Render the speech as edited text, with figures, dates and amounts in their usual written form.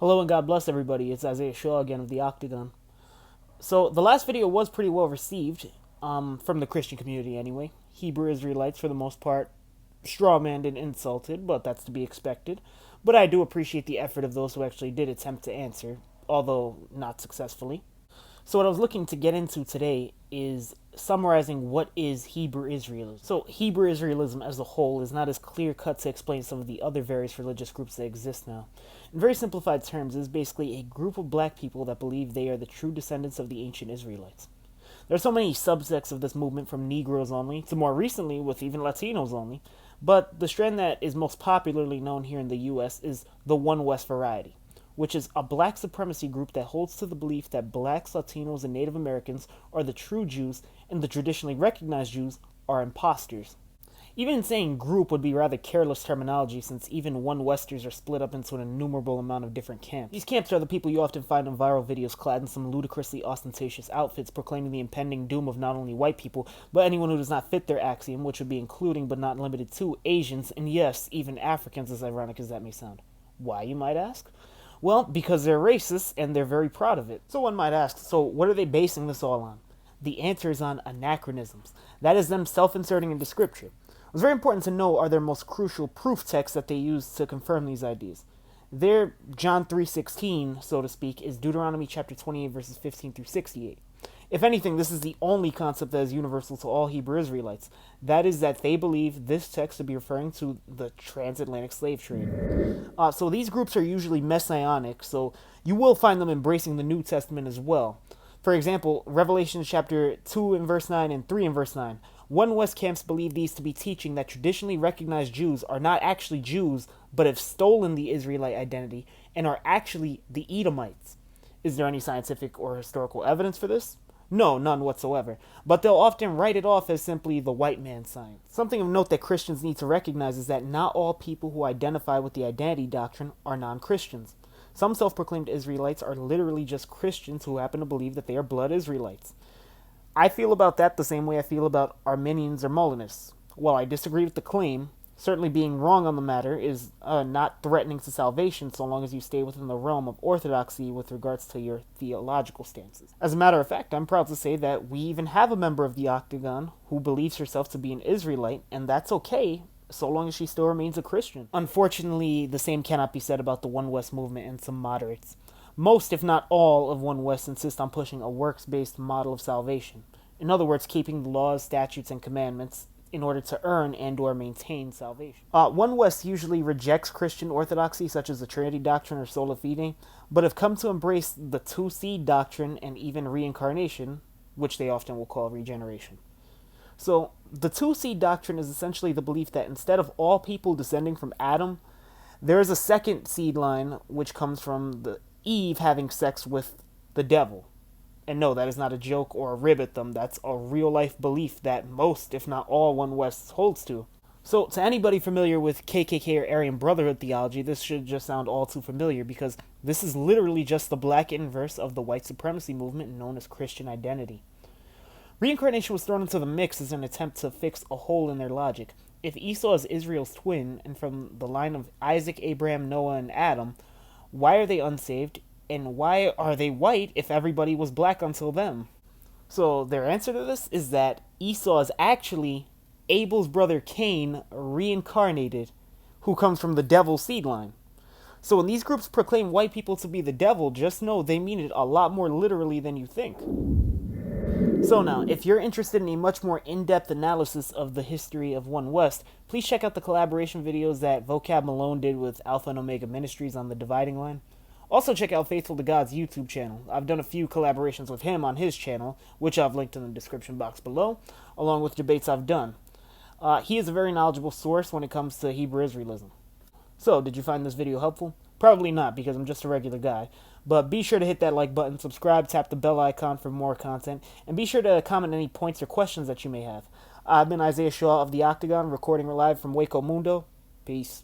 Hello and God bless everybody. It's Isaiah Shaw again of the Ahktogon. So the last video was pretty well received, from the Christian community anyway. Hebrew Israelites, for the most part, strawmanned and insulted, but that's to be expected. But I do appreciate the effort of those who actually did attempt to answer, although not successfully. So what I was looking to get into today is summarizing what is Hebrew Israelism. So Hebrew Israelism as a whole is not as clear-cut to explain some of the other various religious groups that exist now. In very simplified terms, it is basically a group of black people that believe they are the true descendants of the ancient Israelites. There are so many subsects of this movement, from Negroes only to more recently with even Latinos only, but the strand that is most popularly known here in the US is the One West variety, which is a black supremacy group that holds to the belief that blacks, Latinos, and Native Americans are the true Jews and the traditionally recognized Jews are imposters. Even saying group would be rather careless terminology, since even One Westers are split up into an innumerable amount of different camps. These camps are the people you often find in viral videos clad in some ludicrously ostentatious outfits proclaiming the impending doom of not only white people, but anyone who does not fit their axiom, which would be including but not limited to Asians, and yes, even Africans, as ironic as that may sound. Why, you might ask? Well, because they're racist and they're very proud of it. So one might ask, so what are they basing this all on? The answer is on anachronisms. That is them self-inserting into scripture. What's very important to know are their most crucial proof texts that they use to confirm these ideas. Their John 3:16, so to speak, is Deuteronomy chapter 28, verses 15 through 68. If anything, this is the only concept that is universal to all Hebrew Israelites. That is that they believe this text to be referring to the transatlantic slave trade. So these groups are usually messianic, so you will find them embracing the New Testament as well. For example, Revelation chapter 2 and verse 9 and 3 and verse 9. One West camps believe these to be teaching that traditionally recognized Jews are not actually Jews, but have stolen the Israelite identity and are actually the Edomites. Is there any scientific or historical evidence for this? No, none whatsoever. But they'll often write it off as simply the white man's science. Something of note that Christians need to recognize is that not all people who identify with the identity doctrine are non-Christians. Some self-proclaimed Israelites are literally just Christians who happen to believe that they are blood Israelites. I feel about that the same way I feel about Arminians or Molinists. While I disagree with the claim, certainly being wrong on the matter is not threatening to salvation so long as you stay within the realm of orthodoxy with regards to your theological stances. As a matter of fact, I'm proud to say that we even have a member of the Ahktogon who believes herself to be an Israelite, and that's okay so long as she still remains a Christian. Unfortunately, the same cannot be said about the One West movement and some moderates. Most, if not all, of One West insist on pushing a works-based model of salvation. In other words, keeping the laws, statutes, and commandments in order to earn and or maintain salvation. One West usually rejects Christian orthodoxy, such as the Trinity doctrine or sola fide, but have come to embrace the two-seed doctrine and even reincarnation, which they often will call regeneration. So, the two-seed doctrine is essentially the belief that instead of all people descending from Adam, there is a second seed line which comes from Eve having sex with the devil. And no, that is not a joke or a rib at them. That's a real-life belief that most, if not all, One West holds to. So, to anybody familiar with KKK or Aryan Brotherhood theology, this should just sound all too familiar, because this is literally just the black inverse of the white supremacy movement known as Christian identity. Reincarnation was thrown into the mix as an attempt to fix a hole in their logic. If Esau is Israel's twin, and from the line of Isaac, Abraham, Noah, and Adam, why are they unsaved? And why are they white if everybody was black until them? So their answer to this is that Esau is actually Abel's brother Cain reincarnated, who comes from the devil's seed line. So when these groups proclaim white people to be the devil, just know they mean it a lot more literally than you think. So now, if you're interested in a much more in-depth analysis of the history of One West, please check out the collaboration videos that Vocab Malone did with Alpha and Omega Ministries on the Dividing Line. Also check out Faithful to God's YouTube channel. I've done a few collaborations with him on his channel, which I've linked in the description box below, along with debates I've done. He is a very knowledgeable source when it comes to Hebrew Israelism. So, did you find this video helpful? Probably not, because I'm just a regular guy. But be sure to hit that like button, subscribe, tap the bell icon for more content, and be sure to comment any points or questions that you may have. I've been Isaiah Shaw of the Ahktogon, recording live from Waco Mundo. Peace.